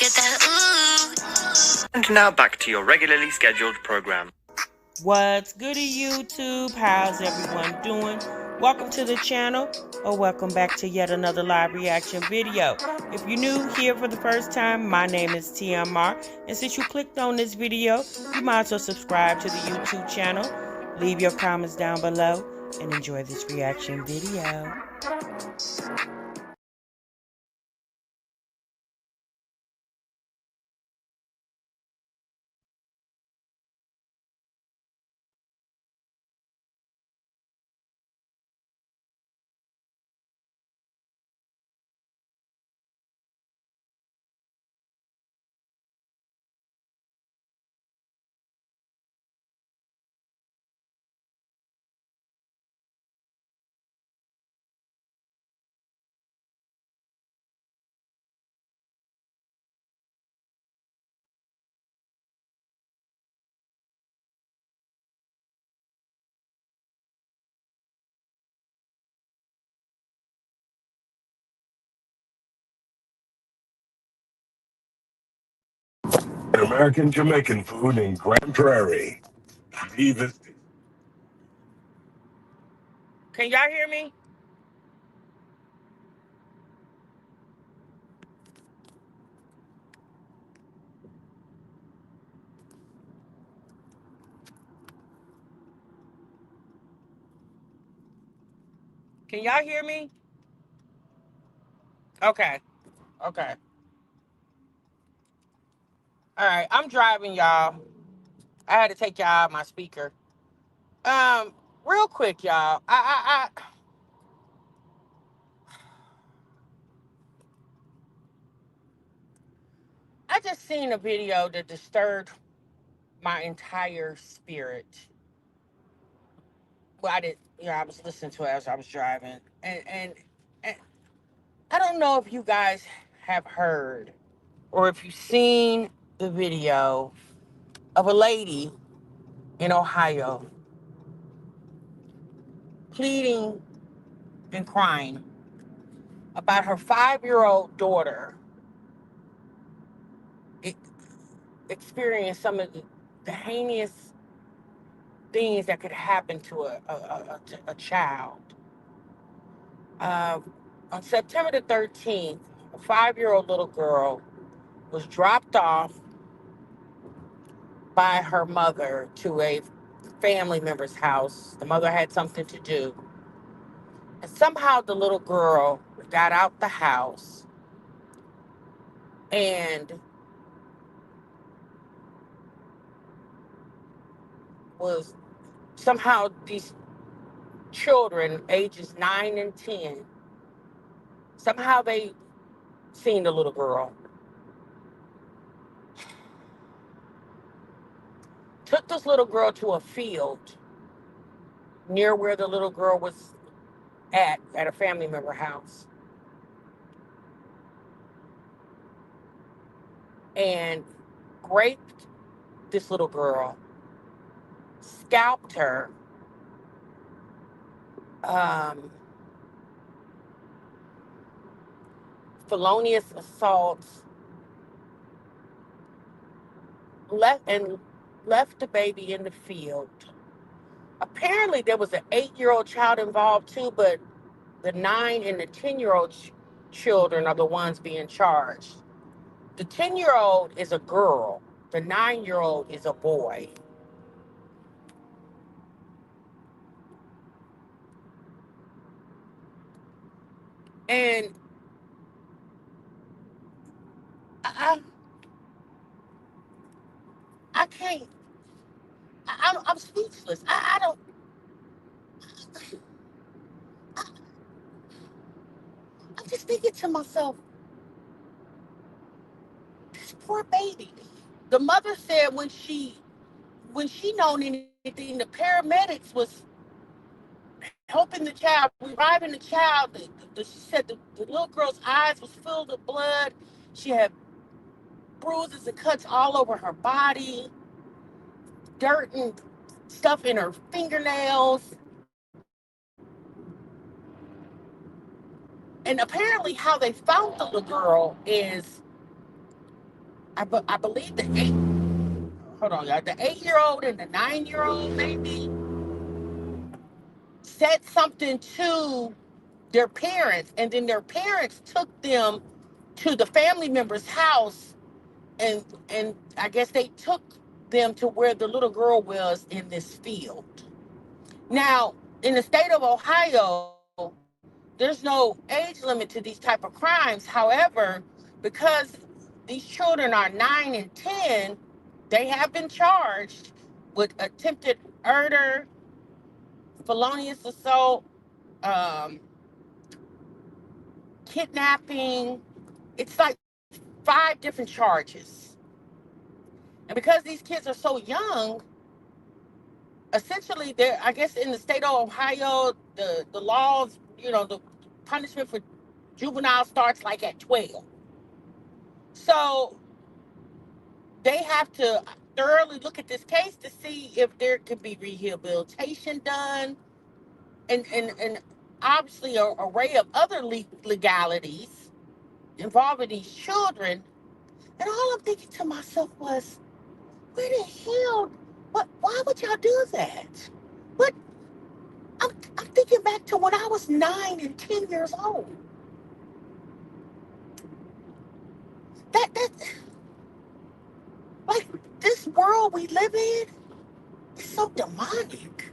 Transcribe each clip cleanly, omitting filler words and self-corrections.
get that ooh. And now back to your regularly scheduled program. What's goody, YouTube? How's everyone doing? Welcome to the channel, or welcome back to yet another live reaction video. If you're new here for the first time, my name is TMR, and since you clicked on this video, you might as well subscribe to the YouTube channel, leave your comments down below, and enjoy this reaction video. American Jamaican food in Grand Prairie. Even Can y'all hear me? Can y'all hear me? Okay. Okay. All right. I'm driving, y'all. I had to take y'all out my speaker. Real quick, y'all. I just seen a video that disturbed my entire spirit. Well, I didn't, I was listening to it as I was driving. And I don't know if you guys have heard or if you've seen the video of a lady in Ohio pleading and crying about her 5-year-old daughter experienced some of the heinous things that could happen to a child. On September the 13th, a 5-year-old little girl was dropped off by her mother to a family member's house. The mother had something to do. And somehow the little girl got out the house and was somehow these children, ages 9 and 10, somehow they seen the little girl, took this little girl to a field near where the little girl was at a family member house, and raped this little girl, scalped her, felonious assaults, left the baby in the field. Apparently, there was an 8-year-old child involved too, but the 9 and the 10-year-old children are the ones being charged. The 10-year-old is a girl. The 9-year-old is a boy. And I can't. I'm speechless. I don't. I'm just thinking to myself, this poor baby. The mother said when she known anything, the paramedics was helping the child, reviving the child. She said the little girl's eyes was filled with blood. She had bruises and cuts all over her body, dirt and stuff in her fingernails. And apparently how they found the little girl is I believe the eight. Hold on, y'all. The 8-year-old and the 9-year-old maybe said something to their parents, and then their parents took them to the family member's house, and I guess they took them to where the little girl was in this field. Now, in the state of Ohio, there's no age limit to these type of crimes. However, because these children are 9 and 10, they have been charged with attempted murder, felonious assault, um, kidnapping. It's like 5 different charges. And because these kids are so young, essentially, they're, I guess in the state of Ohio, the laws, the punishment for juvenile starts like at 12. So they have to thoroughly look at this case to see if there could be rehabilitation done, and obviously a array of other legalities involving these children. And all I'm thinking to myself was, where the hell, why would y'all do that? What, I'm thinking back to when I was 9 and 10 years old. That like, this world we live in is so demonic.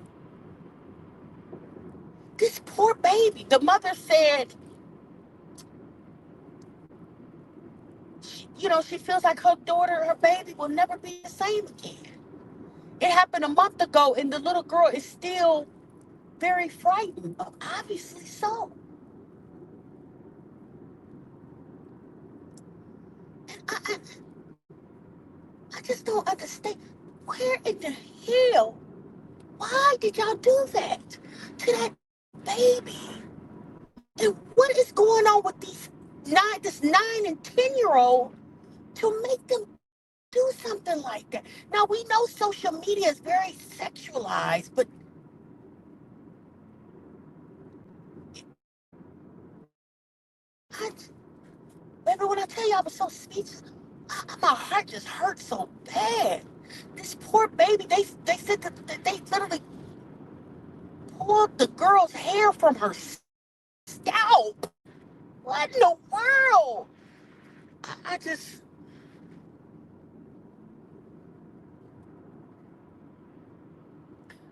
This poor baby. The mother said, she feels like her baby will never be the same again. It happened a month ago, and the little girl is still very frightened. Obviously so. And I just don't understand. Where in the hell? Why did y'all do that to that baby? And what is going on with this 9 and 10-year-old to make them do something like that? Now, we know social media is very sexualized, but baby, when I tell you I was so speechless, my heart just hurt so bad. This poor baby, they said that they literally pulled the girl's hair from her scalp. What in the world? I just,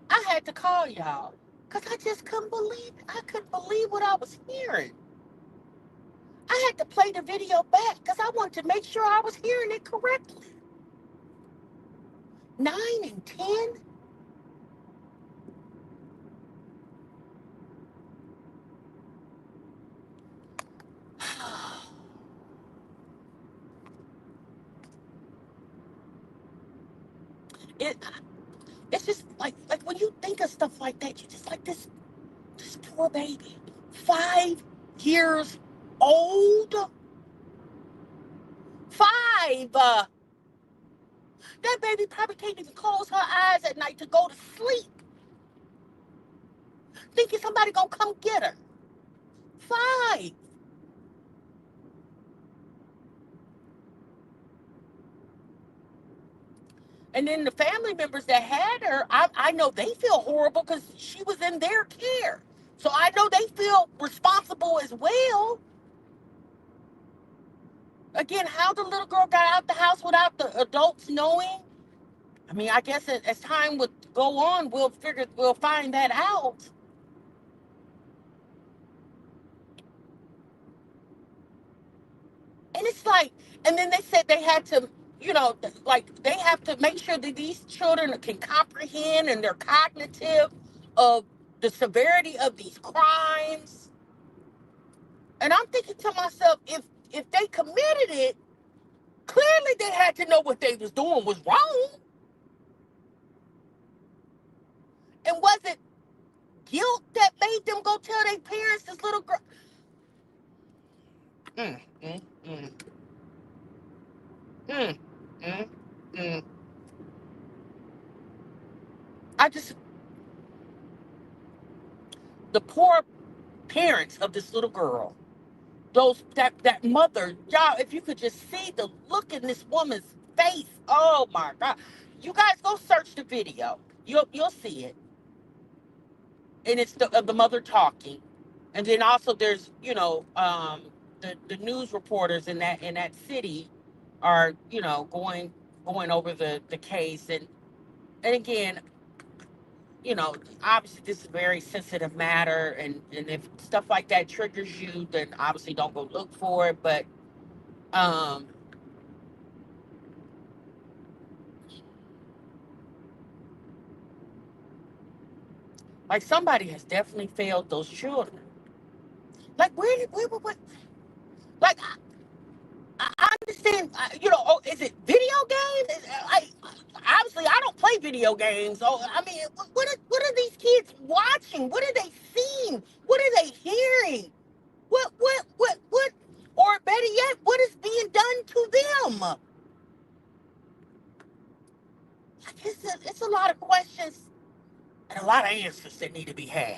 I had to call y'all because I just couldn't believe what I was hearing. I had to play the video back because I wanted to make sure I was hearing it correctly. 9 and 10? It, it's just like when you think of stuff like that, you just like this poor baby, 5 years old. 5. That baby probably can't even close her eyes at night to go to sleep, thinking somebody gonna come get her. 5. And then the family members that had her, I know they feel horrible because she was in their care. So I know they feel responsible as well. Again, how the little girl got out the house without the adults knowing. I mean, I guess as time would go on, we'll find that out. And it's like, and then they said they had to, like they have to make sure that these children can comprehend and they're cognitive of the severity of these crimes. And I'm thinking to myself, if they committed it, clearly they had to know what they was doing was wrong. And was it guilt that made them go tell their parents this little girl? Mm, mm, mm, mm, mm, mm. I just, the poor parents of this little girl, That mother, y'all, if you could just see the look in this woman's face, oh my God. You guys go search the video. You'll see it. And it's the mother talking. And then also there's, the news reporters in that city are, going over the case. And again, obviously this is a very sensitive matter, and if stuff like that triggers you, then obviously don't go look for it. But um like somebody has definitely failed those children. Like where like I understand, oh, is it video games? Obviously I don't play video games. So I mean, what are these kids watching? What are they seeing? What are they hearing? What, or better yet, what is being done to them? Like, it's a lot of questions and a lot of answers that need to be had.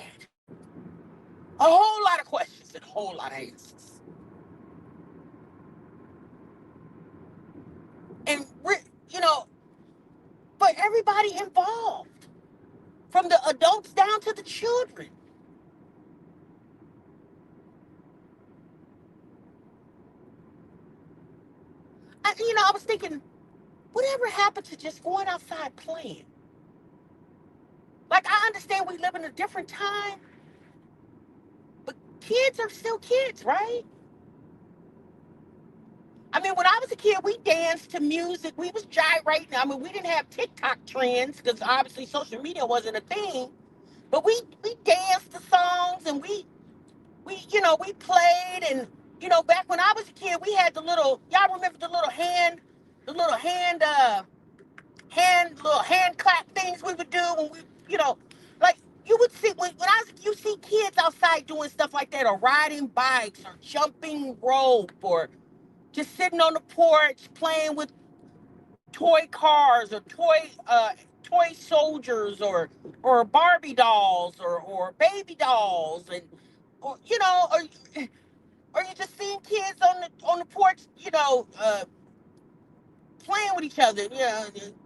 A whole lot of questions and a whole lot of answers. And, for everybody involved, from the adults down to the children. I was thinking, whatever happened to just going outside playing? Like, I understand we live in a different time, but kids are still kids, right? I mean, when I was a kid, we danced to music. We was gyrating. I mean, we didn't have TikTok trends because obviously social media wasn't a thing. But we danced to songs, and we played. And back when I was a kid, we had the little, y'all remember the little hand clap things we would do when like, you would see when you see kids outside doing stuff like that, or riding bikes, or jumping rope, or just sitting on the porch playing with toy cars, or toy soldiers, or Barbie dolls, or baby dolls. And or or you just seeing kids on the porch, playing with each other,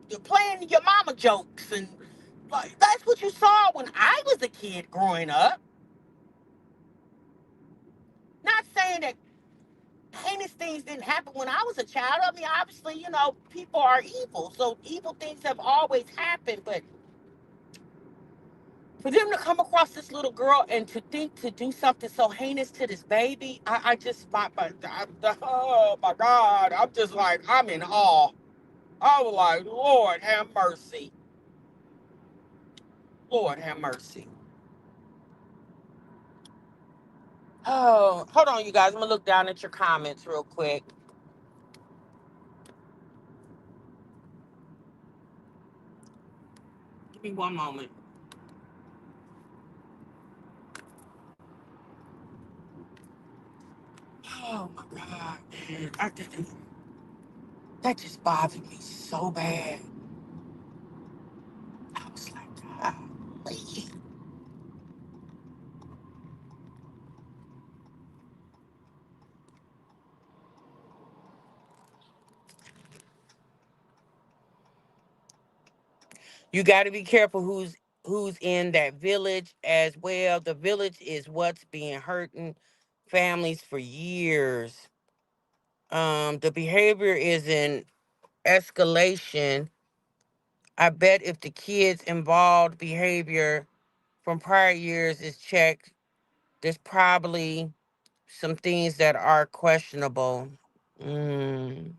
you're playing your mama jokes. And like, that's what you saw when I was a kid growing up. Not saying that heinous things didn't happen when I was a child. I mean, obviously, people are evil, so evil things have always happened. But for them to come across this little girl and to think to do something so heinous to this baby, I just, oh my God, I'm just like, I'm in awe. I was like, Lord have mercy. Lord have mercy. Oh, hold on, you guys. I'm going to look down at your comments real quick. Give me one moment. Oh my God, man. That just bothered me so bad. I was like, God, please. You got to be careful who's in that village as well. The village is what's being hurting families for years. The behavior is in escalation. I bet if the kids involved behavior from prior years is checked, there's probably some things that are questionable. Mm.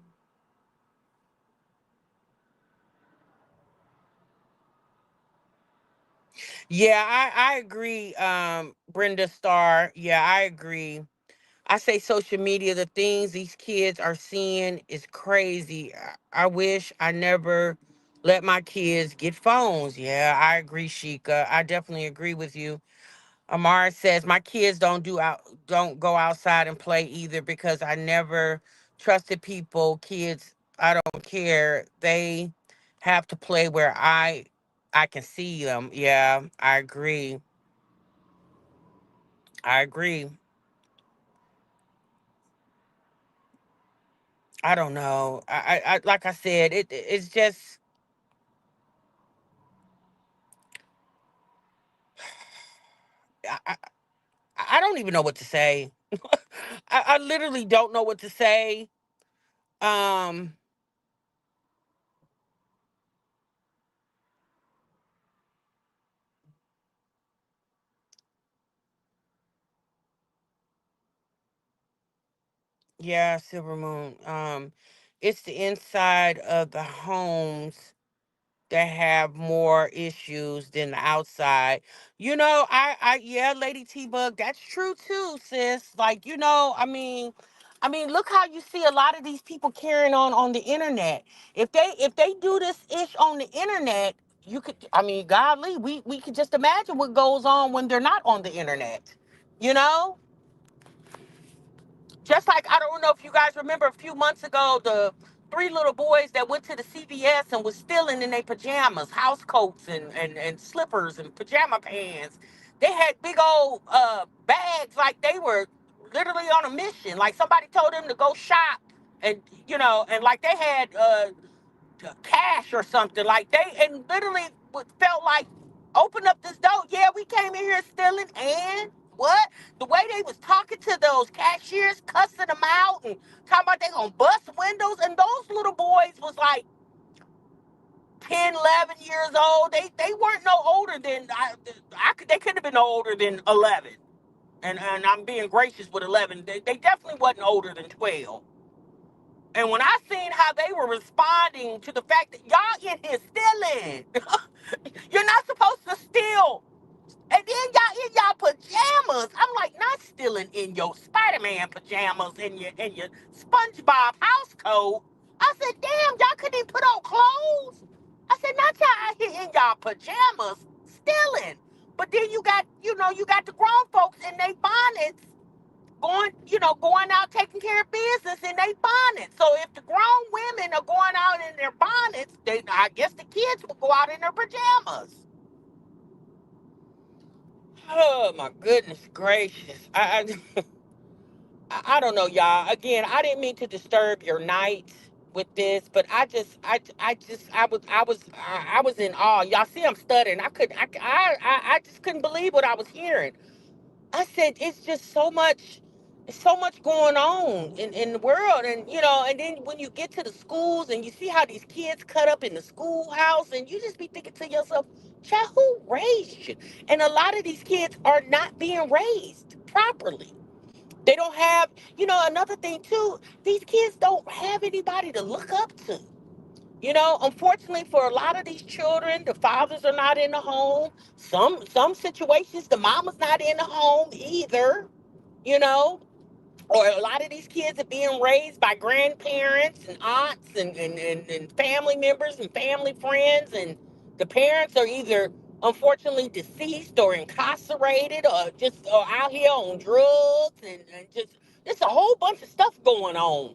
Yeah, I agree, Brenda Starr. Yeah, I agree. I say social media, the things these kids are seeing is crazy. I wish I never let my kids get phones. Yeah, I agree, Sheikah. I definitely agree with you. Amara says my kids don't go outside and play either because I never trusted people. Kids, I don't care. They have to play where I can see them. Yeah, I agree. I agree. I don't know. I like I said, it's just I, I I don't even know what to say. I literally don't know what to say. Um, yeah, Silver Moon. It's the inside of the homes that have more issues than the outside. Yeah, Lady T Bug, that's true too, sis. Like, look how you see a lot of these people carrying on the internet. If they do this ish on the internet, you could, godly, we could just imagine what goes on when they're not on the internet. You know? Just like, I don't know if you guys remember a few months ago, the three little boys that went to the CVS and was stealing in their pajamas, house coats and slippers and pajama pants. They had big old bags like they were literally on a mission. Like somebody told them to go shop and, and like they had cash or something. Like they, and literally felt like, open up this door. Yeah, we came in here stealing and what? The way they was talking to those cashiers, cussing them out and talking about they gonna bust windows. And those little boys was like 10, 11 years old. They weren't no older than, they couldn't have been no older than 11. And I'm being gracious with 11. They definitely wasn't older than 12. And when I seen how they were responding to the fact that y'all in here stealing, you're not supposed to steal. And then y'all in y'all pajamas. I'm like, not stealing in your Spider-Man pajamas and your SpongeBob house coat. I said, damn, y'all couldn't even put on clothes. I said, not y'all out here in y'all pajamas stealing. But then you got the grown folks in their bonnets going out taking care of business in their bonnets. So if the grown women are going out in their bonnets, I guess the kids will go out in their pajamas. Oh my goodness gracious! I don't know, y'all. Again, I didn't mean to disturb your night with this, but I was in awe. Y'all see, I'm stuttering. I just couldn't believe what I was hearing. I said, it's just so much going on in the world. And then when you get to the schools and you see how these kids cut up in the schoolhouse, and you just be thinking to yourself, child, who raised you? And a lot of these kids are not being raised properly. They don't have, another thing too, these kids don't have anybody to look up to. Unfortunately for a lot of these children, the fathers are not in the home. Some situations, the mama's not in the home either. You know, or a lot of these kids are being raised by grandparents and aunts and family members and family friends, and the parents are either unfortunately deceased or incarcerated or out here on drugs and just there's a whole bunch of stuff going on.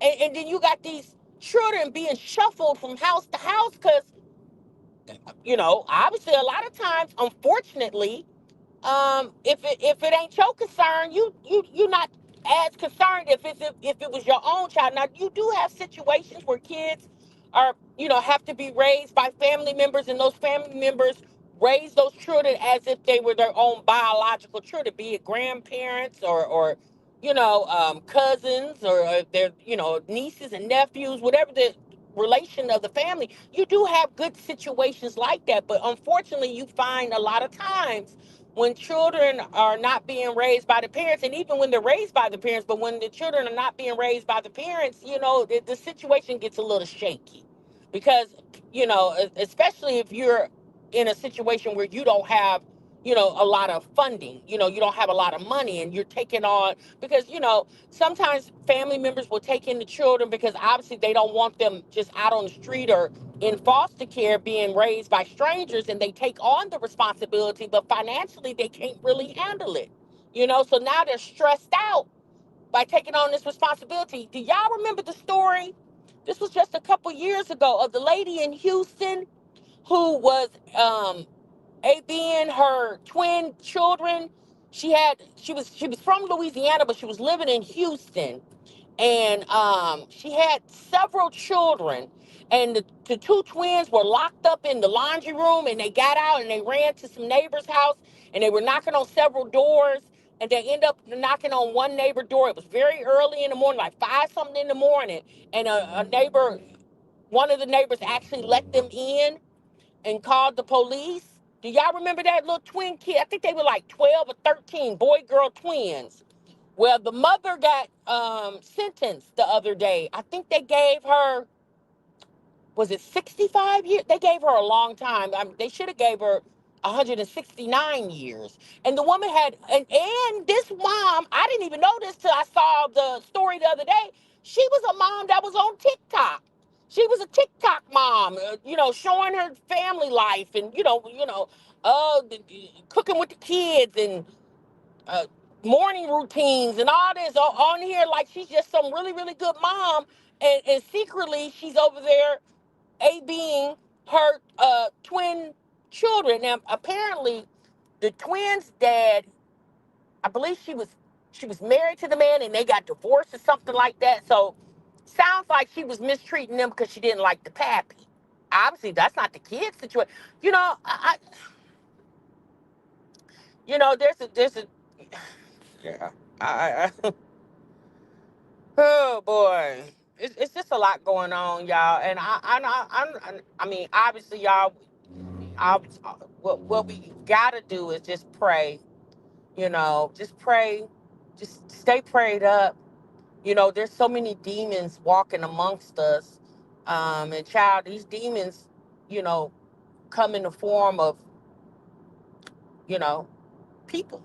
And then you got these children being shuffled from house to house because, obviously a lot of times, unfortunately, if it ain't your concern, you not as concerned if it was your own child. Now you do have situations where kids are have to be raised by family members, and those family members raise those children as if they were their own biological children, be it grandparents or cousins or their nieces and nephews, whatever the relation of the family. You do have good situations like that, but unfortunately you find a lot of times when children are not being raised by the parents, and even when they're raised by the parents, but when the children are not being raised by the parents, the situation gets a little shaky. Because, especially if you're in a situation where you don't have, a lot of funding, you don't have a lot of money, and you're taking on, because, sometimes family members will take in the children because obviously they don't want them just out on the street or in foster care being raised by strangers, and they take on the responsibility, but financially they can't really handle it. So now they're stressed out by taking on this responsibility. Do y'all remember the story? This was just a couple years ago of the lady in Houston who was AB and her twin children. She was from Louisiana, but she was living in Houston, and she had several children, and the two twins were locked up in the laundry room, and they got out and they ran to some neighbor's house, and they were knocking on several doors, and they ended up knocking on one neighbor door. It was very early in the morning, like 5 something in the morning, and a neighbor, one of the neighbors actually let them in and called the police. Do y'all remember that little twin kid? I think they were like 12 or 13, boy-girl twins. Well, the mother got sentenced the other day. I think they gave her, was it 65 years? They gave her a long time. I mean, they should have gave her 169 years. And the woman had, and this mom, I didn't even know this till I saw the story the other day. She was a mom that was on TikTok. She was a TikTok mom, showing her family life and, cooking with the kids and uh, morning routines and all this on here. Like she's just some really, really good mom. And secretly she's over there being her twin children. Now, apparently, the twins' dad, I believe she was married to the man and they got divorced or something like that. So, sounds like she was mistreating them because she didn't like the pappy. Obviously, that's not the kid's situation. You know, there's a, yeah, oh boy. It's just a lot going on, y'all, and I mean, obviously, y'all, I, what we gotta do is just pray, just pray, just stay prayed up. There's so many demons walking amongst us. And child, these demons, you know, come in the form of, you know, people.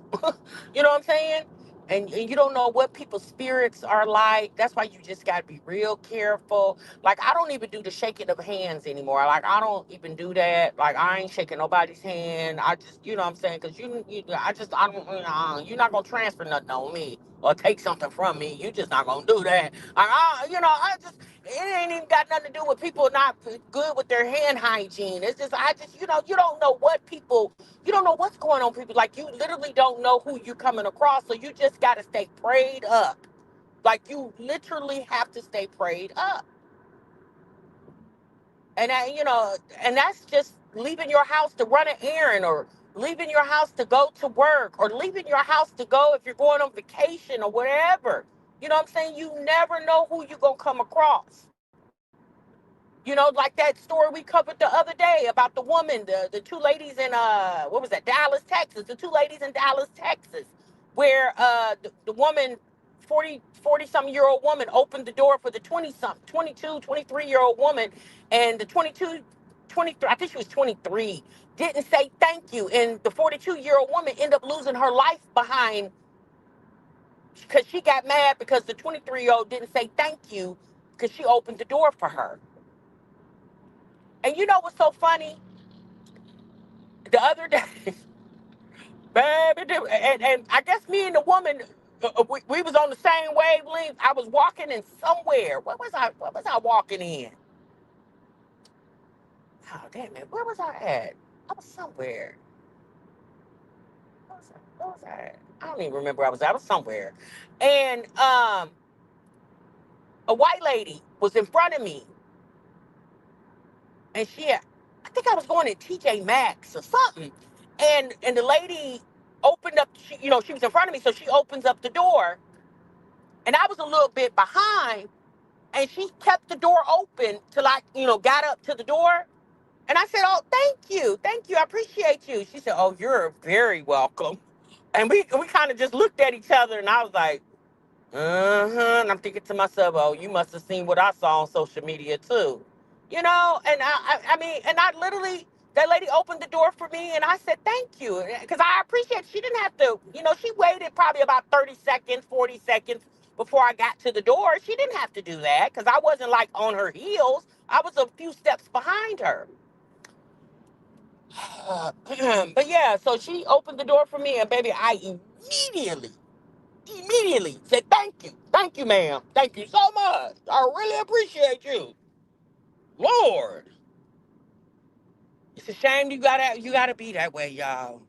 You know what I'm saying? And you don't know what people's spirits are like. That's why you just got to be real careful. Like, I don't even do the shaking of hands anymore. Like, I don't even do that. Like, I ain't shaking nobody's hand. I just, you know what I'm saying? Because I don't, you're not going to transfer nothing on me or take something from me. You just not going to do that. Like, it ain't even got nothing to do with people not good with their hand hygiene. It's just, you don't know what people, you don't know what's going on, people. Like, you literally don't know who you're coming across, so you just got to stay prayed up. Like, you literally have to stay prayed up. And that's just leaving your house to run an errand, or leaving your house to go to work, or leaving your house to go if you're going on vacation or whatever. You know what I'm saying? You never know who you're going to come across. Like that story we covered the other day about the woman, the two ladies in what was that, Dallas, Texas, the two ladies in Dallas, Texas, where the woman, 40 something year old woman, opened the door for the 20 something, 22, 23 year old woman, and the 22, 23, I think she was 23, didn't say thank you, and the 42-year-old woman ended up losing her life behind, because she got mad because the 23-year-old didn't say thank you because she opened the door for her. And you know what's so funny? The other day, baby, and I guess me and the woman, we was on the same wavelength. I was walking in somewhere. What was I walking in? Oh, damn it. Where was I at? I was somewhere. Where was I at? I don't even remember where I was at. I was somewhere. And a white lady was in front of me. And I think I was going to TJ Maxx or something. And the lady opened up, she was in front of me, so she opens up the door. And I was a little bit behind, and she kept the door open till I, got up to the door. And I said, "Oh, thank you, I appreciate you." She said, "Oh, you're very welcome." And we kind of just looked at each other, and I was like, and I'm thinking to myself, "Oh, you must have seen what I saw on social media too." And I mean, and I literally, that lady opened the door for me, and I said, "Thank you." Because I appreciate, she didn't have to, she waited probably about 30 seconds, 40 seconds before I got to the door. She didn't have to do that because I wasn't like on her heels. I was a few steps behind her. But yeah, so she opened the door for me, and baby, I immediately said, thank you, ma'am, thank you so much, I really appreciate you. Lord, it's a shame you gotta be that way, y'all.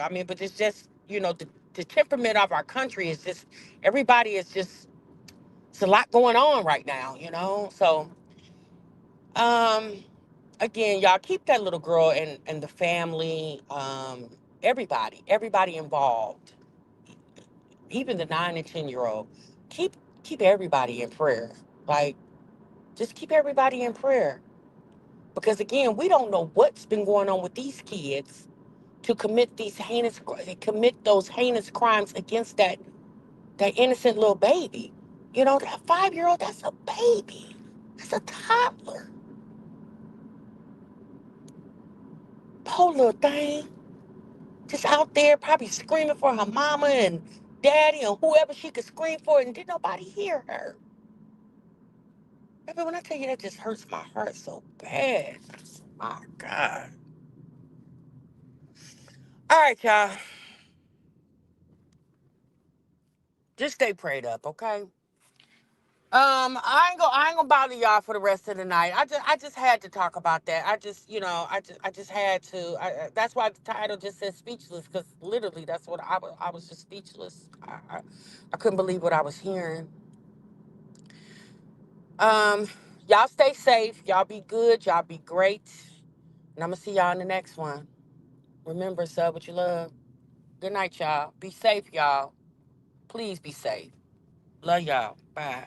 I mean, but it's just, the temperament of our country is just, everybody is just It's a lot going on right now, So, um, again, y'all keep that little girl and the family, everybody involved, even the 9 and 10-year-old. Keep everybody in prayer. Like, just keep everybody in prayer. Because again, we don't know what's been going on with these kids to commit those heinous crimes against that innocent little baby. That 5-year-old, that's a baby. That's a toddler. Poor little thing. Just out there probably screaming for her mama and daddy and whoever she could scream for, and did nobody hear her. Baby, when I tell you that just hurts my heart so bad. My God. All right, y'all. Just stay prayed up, okay? I ain't gonna bother y'all for the rest of the night. I just had to talk about that. I just had to. That's why the title just says speechless, because literally that's what I was just speechless. I couldn't believe what I was hearing. Um, y'all stay safe. Y'all be good. Y'all be great. And I'm gonna see y'all in the next one. Remember, sub what you love. Good night, y'all. Be safe, y'all. Please be safe. Love y'all. Bye.